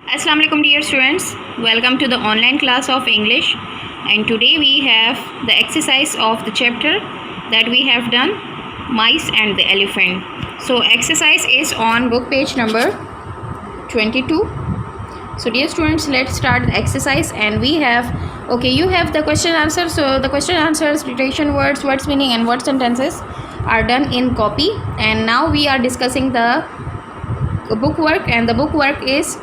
Assalamu alaikum dear students, welcome to the online class of English, and today we have the exercise of the chapter that we have done, mice and the elephant. So exercise is on book page number 22. So dear students, let's start the exercise. And we have, okay, you have the question answer. So the question answers, dictation, words meaning and word sentences are done in copy, and now we are discussing the book work, and the book work is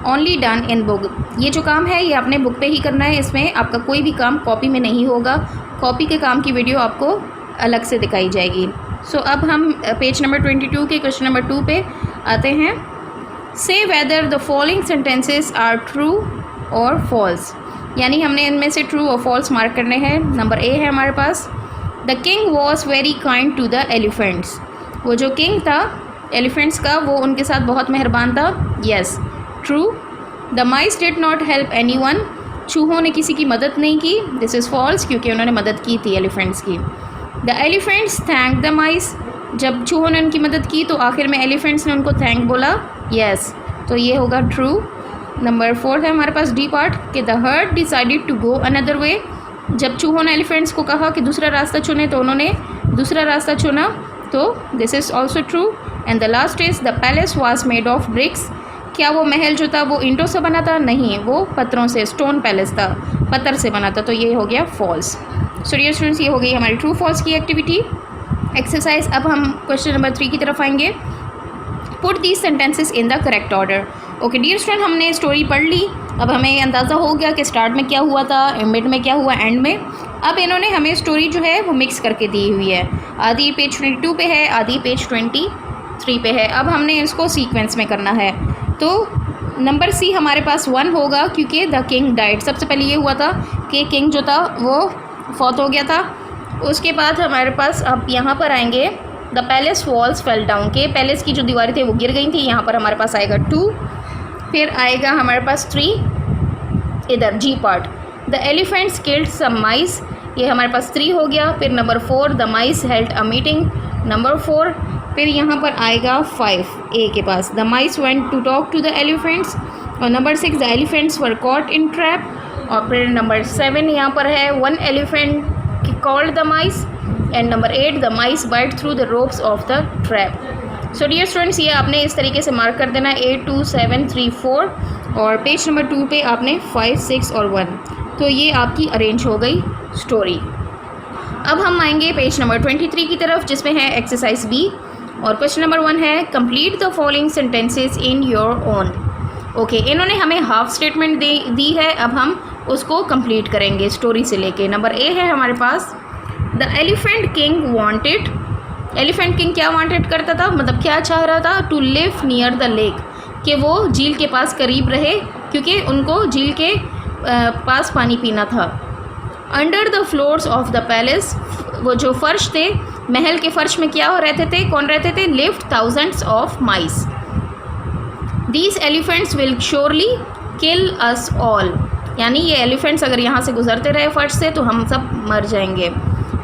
only done in book. ये जो काम है ये अपने book पे ही करना है, इसमें आपका कोई भी काम कॉपी में नहीं होगा। कॉपी के काम की वीडियो आपको अलग से दिखाई जाएगी। सो अब हम पेज नंबर 22 के क्वेश्चन नंबर 2 पे आते हैं। Say whether the following sentences are true और फॉल्स, यानी हमने इनमें से ट्रू और फॉल्स मार्क करने हैं। नंबर ए है हमारे पास, the king was very kind to the elephants. वो जो किंग था एलिफेंट्स का, वो उनके साथ बहुत मेहरबान था। Yes, true. The mice did not help any one, चूहों ने किसी की मदद नहीं की। दिस इज़ फॉल्स, क्योंकि उन्होंने मदद की थी एलिफेंट्स की। द एलिफेंट्स थैंक द माइस, जब चूहों ने उनकी मदद की तो आखिर में एलिफेंट्स ने उनको थैंक बोला। यस, तो ये होगा ट्रू। नंबर 4 है हमारे पास डी पार्ट कि the herd decided to go another way, जब चूहों ने एलिफेंट्स को कहा कि दूसरा रास्ता चुने तो उन्होंने दूसरा रास्ता चुना, तो this is also true. And the last is the palace was made of BRICS, क्या वो महल जो था वो ईंटों से बना था? नहीं, वो पत्थरों से, स्टोन पैलेस था, पत्थर से बना था, तो ये हो गया फॉल्स। सो डियर स्टूडेंट्स, ये हो गई हमारी ट्रू फॉल्स की एक्टिविटी एक्सरसाइज। अब हम क्वेश्चन नंबर 3 की तरफ आएंगे। Put these sentences in the correct order. Okay dear student, हमने स्टोरी पढ़ ली, अब हमें अंदाज़ा हो गया कि स्टार्ट में क्या हुआ था, मिड में क्या हुआ, एंड में। अब इन्होंने हमें स्टोरी जो है वो मिक्स करके दी हुई है, आधी पेज 22 पे है, आधी पेज 23 पे है। अब हमने इसको सीक्वेंस में करना है, तो नंबर सी हमारे पास 1 होगा, क्योंकि द किंग डाइड। सबसे पहले ये हुआ था कि किंग जो था वो फौत हो गया था। उसके बाद हमारे पास अब यहाँ पर आएंगे the palace walls fell down, के पैलेस की जो दीवारें थी वो गिर गई थी। यहाँ पर हमारे पास आएगा 2, फिर आएगा हमारे पास 3 इधर जी part, the elephants killed some mice, ये हमारे पास 3 हो गया। फिर number 4 the mice held a meeting, number 4। फिर यहाँ पर आएगा 5 ए के पास, the mice went to talk to the elephants, और number 6 the elephants were caught in trap, और फिर नंबर 7 यहाँ पर है 1 elephant called the mice, and number 8 the mice bite through the ropes of the trap. So dear students, ये आपने इस तरीके से मार्क कर देना 8 2 7 3 4, और पेज नंबर 2 पे आपने 5 6 और 1, तो ये आपकी अरेंज हो गई स्टोरी। अब हम आएंगे पेज नंबर 23 की तरफ, जिसमें है एक्सरसाइज बी, और क्वेश्चन नंबर 1 है complete the following sentences in your own. Okay, इन्होंने हमें हाफ स्टेटमेंट दी है, अब हम उसको कंप्लीट करेंगे स्टोरी से लेके। नंबर ए है हमारे पास, the elephant king wanted, elephant king क्या वांटेड करता था, मतलब क्या चाह रहा था? To live near the lake, कि वो झील के पास करीब रहे, क्योंकि उनको झील के पास पानी पीना था। Under the floors of the palace, वो जो फर्श थे महल के फर्श में क्या हो रहते थे, कौन रहते थे? Lived thousands of mice. These elephants will surely kill us all, यानी ये एलिफेंट्स अगर यहाँ से गुजरते रहे फर्श से तो हम सब मर जाएंगे।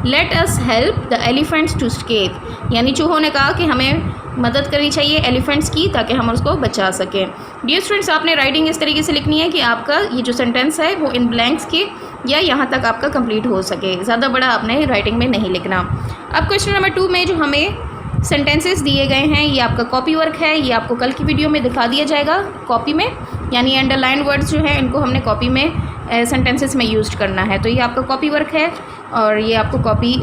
Let us help the elephants to escape, यानी चूहों ने कहा कि हमें मदद करनी चाहिए एलिफेंट्स की ताकि हम उसको बचा सकें। डियर स्टूडेंट्स, आपने राइटिंग इस तरीके से लिखनी है कि आपका ये जो सेंटेंस है वो इन ब्लैंक्स के या यहाँ तक आपका कंप्लीट हो सके, ज़्यादा बड़ा आपने राइटिंग में नहीं लिखना। अब क्वेश्चन नंबर 2 में जो हमें सेंटेंसेस दिए गए हैं, ये आपका कॉपी वर्क है, ये आपको कल की वीडियो में दिखा दिया जाएगा कॉपी में, यानी अंडरलाइन वर्ड्स जो हैं इनको हमने कॉपी में सेंटेंसेस में यूज करना है, तो ये आपका कॉपी वर्क है, और ये आपको कॉपी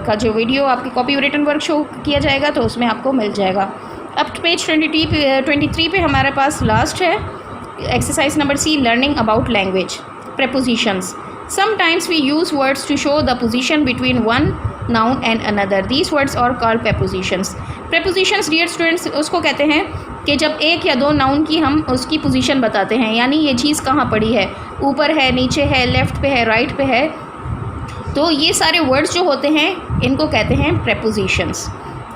का जो वीडियो आपकी कॉपी रिटन वर्क शो किया जाएगा तो उसमें आपको मिल जाएगा। अब पेज 23 पे हमारे पास लास्ट है exercise number C, learning about language prepositions. Sometimes we use words to show the position between one noun and another. These words are called prepositions. Prepositions dear students उसको कहते हैं कि जब एक या दो नाउन की हम उसकी पोजीशन बताते हैं, यानी ये चीज़ कहाँ पड़ी है, ऊपर है, नीचे है, लेफ़्ट पे है, राइट पे है, तो ये सारे वर्ड्स जो होते हैं इनको कहते हैं prepositions.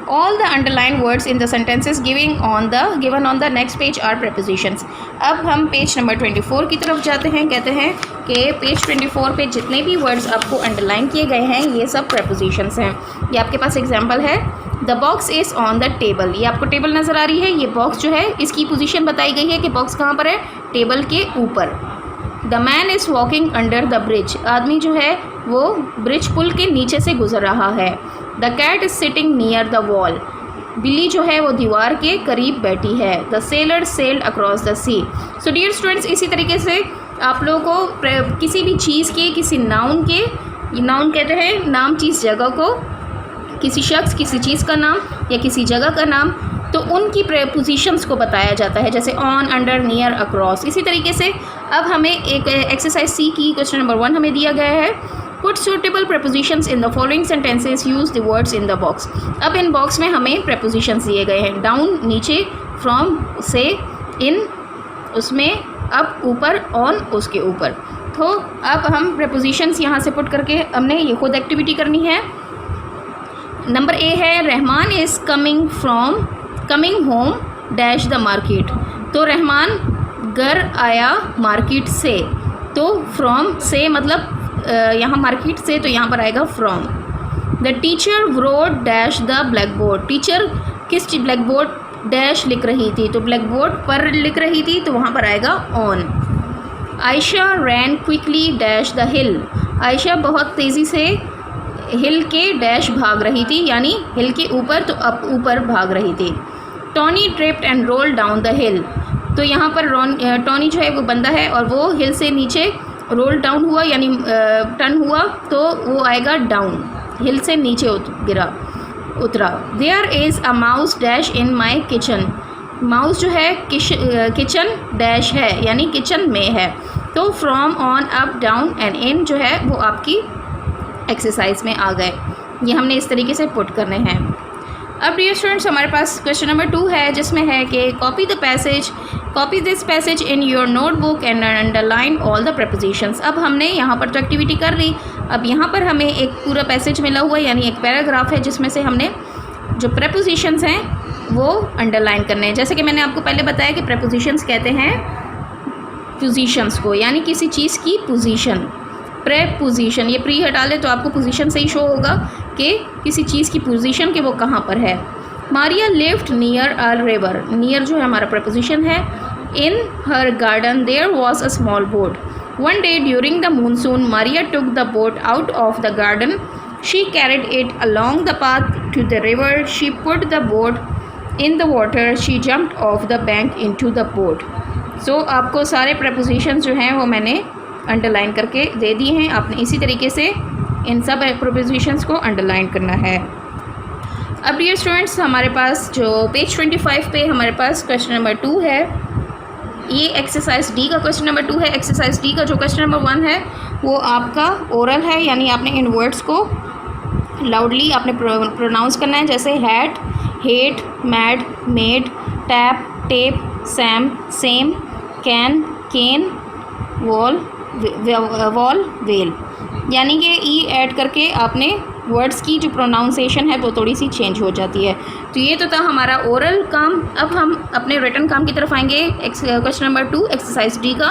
All the underlined words in the sentences given on the next page are prepositions. अब हम पेज नंबर 24 की तरफ जाते हैं। कहते हैं कि पेज 24 पे जितने भी वर्ड्स आपको अंडरलाइन किए गए हैं ये सब prepositions हैं। ये आपके पास एग्जाम्पल है, the box is on the table. ये आपको टेबल नज़र आ रही है, ये बॉक्स जो है इसकी पोजीशन बताई गई है कि बॉक्स कहाँ पर है, टेबल के ऊपर। The man is walking under the bridge. आदमी जो है वो ब्रिज पुल के नीचे से गुजर रहा है। The cat is sitting near the wall. बिल्ली जो है वो दीवार के करीब बैठी है। The sailor sailed across the sea. So dear students, इसी तरीके से आप लोगों को किसी भी चीज़ के, किसी नाउन के, नाउन कहते हैं नाम चीज़ जगह को, किसी शख्स, किसी चीज़ का नाम या किसी जगह का नाम, तो उनकी प्रेपोजिशंस को बताया जाता है, जैसे ऑन, अंडर, नियर, अक्रॉस। इसी तरीके से अब हमें एक एक्सरसाइज सी की क्वेश्चन नंबर 1 हमें दिया गया है। Put suitable prepositions in the following sentences, use the words in the box. अब इन बॉक्स में हमें प्रेपोजिशंस दिए गए हैं, डाउन नीचे, फ्रॉम से, इन उसमें, अप ऊपर, ऑन उसके ऊपर। तो अब हम प्रेपोजिशंस यहाँ से पुट करके हमने ये खुद एक्टिविटी करनी है। नंबर ए है, Rahman is coming home dash the market. तो रहमान घर आया मार्केट से। तो फ्रॉम से मतलब यहाँ मार्केट से, तो यहाँ पर आएगा from. The teacher road dash the black board. Teacher किस ब्लैक बोर्ड डैश लिख रही थी, तो ब्लैक बोर्ड पर लिख रही थी, तो वहाँ पर आएगा on. Ayesha ran quickly dash the hill. Ayesha बहुत तेज़ी से हिल के डैश भाग रही थी, यानी हिल के ऊपर, तो अप ऊपर भाग रही थी। Tony tripped and roll down the hill. तो यहाँ पर टॉनी जो है वो बंदा है और वो हिल से नीचे रोल डाउन हुआ, यानी टर्न हुआ, तो वो आएगा डाउन, हिल से नीचे उतरा। There is a mouse dash in my kitchen. Mouse जो है किचन डैश है, यानी किचन में है। तो from, on, up, down and in जो है वो आपकी एक्सरसाइज में आ गए। ये हमने इस तरीके से पुट करने हैं। अब डियर स्टूडेंट्स, हमारे पास क्वेश्चन नंबर 2 है, जिसमें है कि copy this passage in your notebook and underline all the prepositions. अब हमने यहाँ पर तो एक्टिविटी कर ली, अब यहाँ पर हमें एक पूरा पैसेज मिला हुआ है, यानी एक पैराग्राफ है, जिसमें से हमने जो प्रेपोजिशंस हैं वो अंडरलाइन करने हैं। जैसे कि मैंने आपको पहले बताया कि प्रेपोजिशंस कहते हैं पोजीशंस को, यानी किसी चीज़ की पोजीशन। प्रेपोजिशन, ये प्री हटा ले तो आपको पोजीशन से ही शो होगा कि किसी चीज़ की पोजीशन के वो कहाँ पर है। Maria lived near a river. Near जो है हमारा प्रेपोजिशन है। In her garden there was a small boat. One day during the monsoon Maria took the boat out of the garden. She carried it along the path to the river. She put the boat in the water. She jumped off the bank into the boat. So आपको सारे preposition जो हैं वो मैंने underline करके दे दिए हैं। आपने इसी तरीके से इन सब प्रेपोजिशंस को अंडरलाइन करना है। अब डियर स्टूडेंट्स, हमारे पास जो पेज 25 पे हमारे पास क्वेश्चन नंबर 2 है, ये एक्सरसाइज डी का क्वेश्चन नंबर 2 है। एक्सरसाइज डी का जो क्वेश्चन नंबर 1 है वो आपका ओरल है, यानी आपने इन वर्ड्स को लाउडली आपने प्रोनाउंस करना है, जैसे hat, hate, mad, made, tap, tape, Sam, same, can, cane, wall, well, यानी कि ई ऐड करके आपने वर्ड्स की जो प्रोनाउंसिएशन है वो थोड़ी सी चेंज हो जाती है। तो ये तो था हमारा ओरल काम। अब हम अपने रिटन काम की तरफ आएंगे। क्वेश्चन नंबर 2 एक्सरसाइज डी का।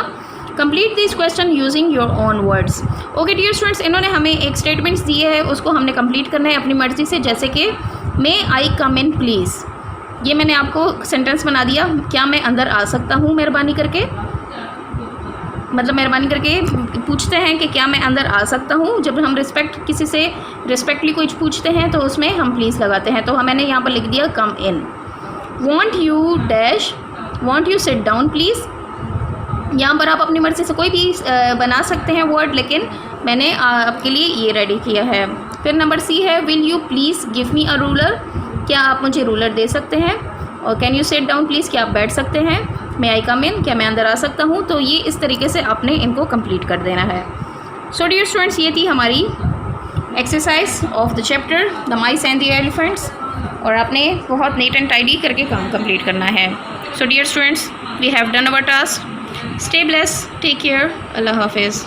Complete this question using your own words. Okay dear students, इन्होंने हमें एक स्टेटमेंट्स दिए हैं, उसको हमने कंप्लीट करना है अपनी मर्ज़ी से। जैसे कि मे आई कम इन प्लीज़, ये मैंने आपको सेंटेंस बना दिया। क्या मैं अंदर आ सकता हूँ मेहरबानी करके, मतलब मेहरबानी करके पूछते हैं कि क्या मैं अंदर आ सकता हूँ। जब हम किसी से रिस्पेक्टली कुछ पूछते हैं तो उसमें हम प्लीज़ लगाते हैं। तो मैंने यहाँ पर लिख दिया come in. Won't you sit down please. यहाँ पर आप अपनी मर्ज़ी से कोई भी बना सकते हैं वर्ड, लेकिन मैंने आपके लिए ये रेडी किया है। फिर नंबर सी है, will you please give me a ruler. क्या आप मुझे रूलर दे सकते हैं। और can you sit down please, क्या आप बैठ सकते हैं। मे आई कम इन, क्या मैं अंदर आ सकता हूँ। तो ये इस तरीके से आपने इनको कंप्लीट कर देना है। सो डियर स्टूडेंट्स, ये थी हमारी exercise of the chapter the mice and the elephants, और आपने बहुत नीट एंड टाइडी करके काम कंप्लीट करना है। So dear students, we have done our task. Stay blessed, take care, अल्लाह हाफिज़।